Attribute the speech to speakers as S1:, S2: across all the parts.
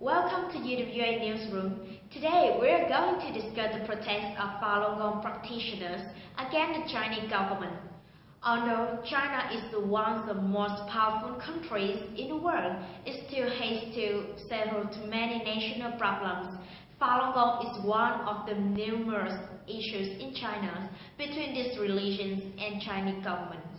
S1: Welcome to UWA Newsroom. Today we are going to discuss the protest of Falun Gong practitioners against the Chinese government. Although China is one of the most powerful countries in the world, it still has several too many national problems. Falun Gong is one of the numerous issues in China between these religions and Chinese governments.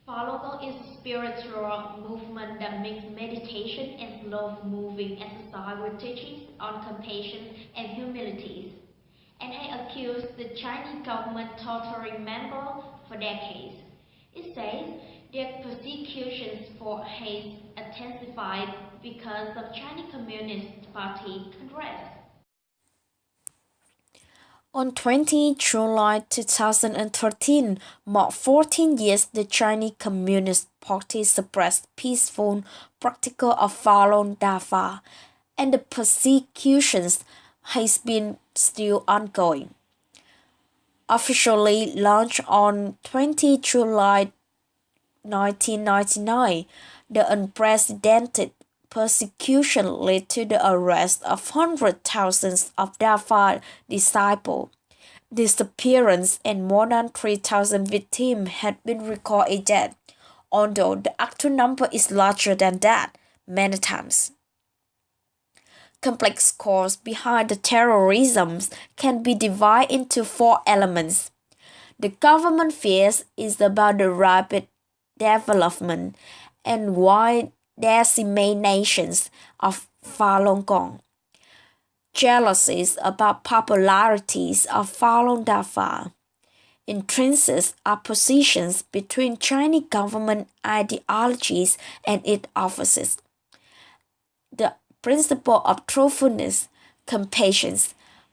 S1: Falun Gong is a spiritual movement that makes meditation and slow-moving exercise with teachings on compassion and humility, and has accused the Chinese government torturing members for decades. It says their persecutions for hate intensified because of Chinese Communist Party Congress.
S2: On 20 July 2013, marked 14 years the Chinese Communist Party suppressed peaceful practice of Falun Dafa, and the persecutions has been still ongoing. Officially launched on 20 July 1999, the unprecedented persecution led to the arrest of hundreds of thousands of Dafa disciples, disappearance, and more than 3,000 victims had been recorded dead, although the actual number is larger than that, many times. Complex cause behind the terrorism can be divided into four elements. The government fears is about the rapid development and wide disseminations of Falun Gong. Jealousies about popularities of Falun Dafa. Intrinsic oppositions between Chinese government ideologies and its officers. The principle of truthfulness, compassion,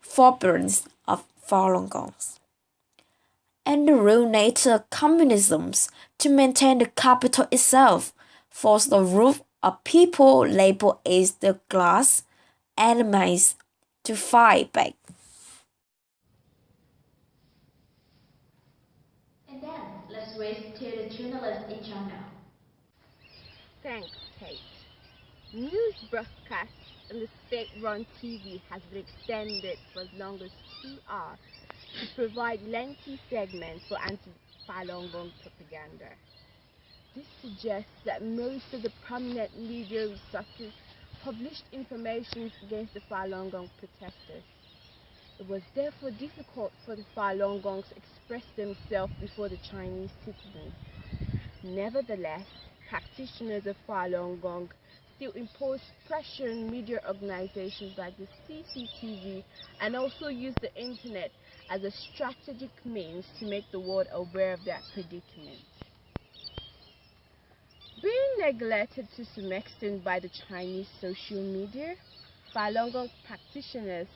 S2: forbearance of Falun Gong. And the real nature of communism to maintain the capital itself, force the rule of people labeled as the class enemies to fight back.
S1: And then, let's race to the journalists in China.
S3: Thanks, Kate. News broadcasts on the state-run TV has been extended for as long as 2 hours to provide lengthy segments for anti-Falun Gong propaganda. This suggests that most of the prominent media resources published information against the Falun Gong protesters. It was therefore difficult for the Falun Gong to express themselves before the Chinese citizens. Nevertheless, practitioners of Falun Gong still impose pressure on media organizations like the CCTV and also use the internet as a strategic means to make the world aware of their predicament. Being neglected to some extent by the Chinese social media, Falun Gong practitioners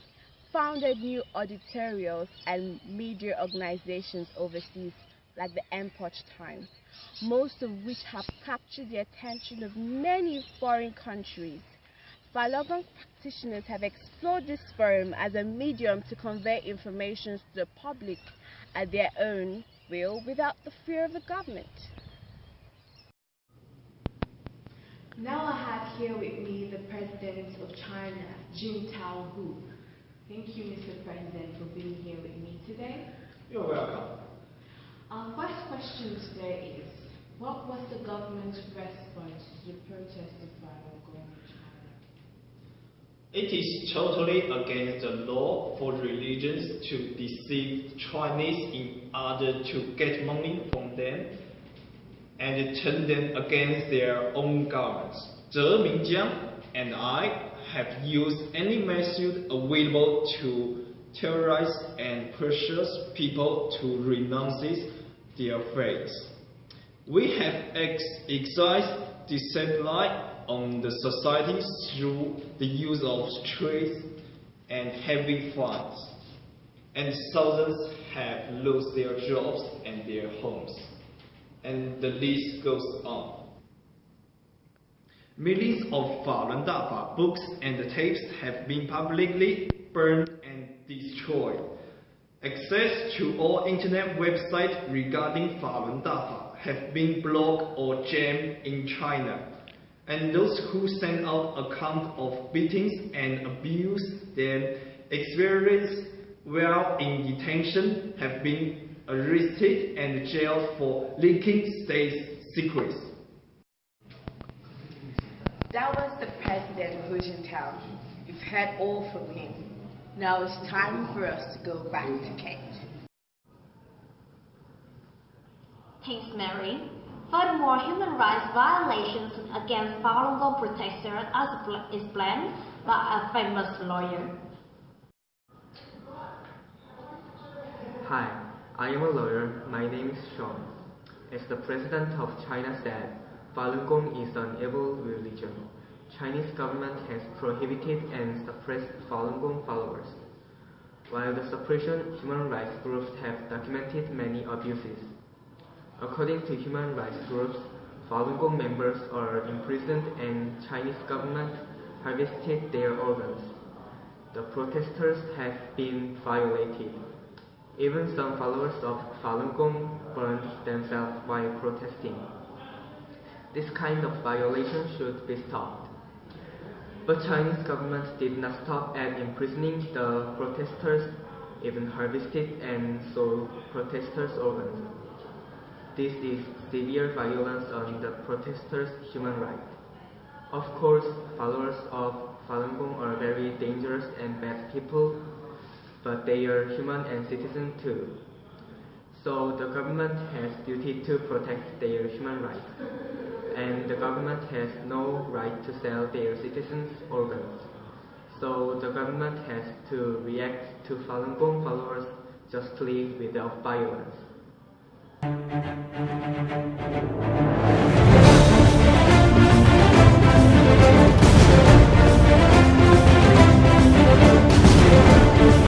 S3: founded new editorials and media organizations overseas like the Epoch Times, most of which have captured the attention of many foreign countries. Falun Gong practitioners have explored this forum as a medium to convey information to the public at their own will without the fear of the government.
S4: Now I have here with me the President of China, Jintao. Thank you, Mr. President, for being here with me today.
S5: You're welcome.
S4: Our first question today is, what was the government's response to the protest of Falun Gong in China?
S5: It is totally against the law for religions to deceive Chinese in order to get money from them and turn them against their own governments. Zhe Mingjiang and I have used any method available to terrorize and pressure people to renounce their faith. We have exercised discipline on the society through the use of streets and heavy fines, and thousands have lost their jobs and their homes, and the list goes on. Millions of Falun Dafa books and tapes have been publicly burned and destroyed. Access to all internet websites regarding Falun Dafa have been blocked or jammed in China. And those who send out account of beatings and abuse them experienced while in detention have been arrested and jailed for leaking state secrets.
S4: That was the President Hu Jintao. We've heard all from him. Now it's time for us to go back to Kate.
S1: Thanks, Mary. Furthermore, human rights violations against Falun Gong protesters is blamed by a famous lawyer.
S6: Hi, I am a lawyer. My name is Sean. As the President of China said, Falun Gong is an evil religion. Chinese government has prohibited and suppressed Falun Gong followers. While the suppression, human rights groups have documented many abuses. According to human rights groups, Falun Gong members are imprisoned and Chinese government harvested their organs. The protesters have been violated. Even some followers of Falun Gong burned themselves while protesting. This kind of violation should be stopped. But Chinese government did not stop at imprisoning the protesters, even harvested and sold protesters' organs. This is severe violence on the protesters' human rights. Of course, followers of Falun Gong are very dangerous and bad people, but they are human and citizens too. So the government has duty to protect their human rights, and the government has no right to sell their citizens' organs. So the government has to react to Falun Gong followers justly without violence.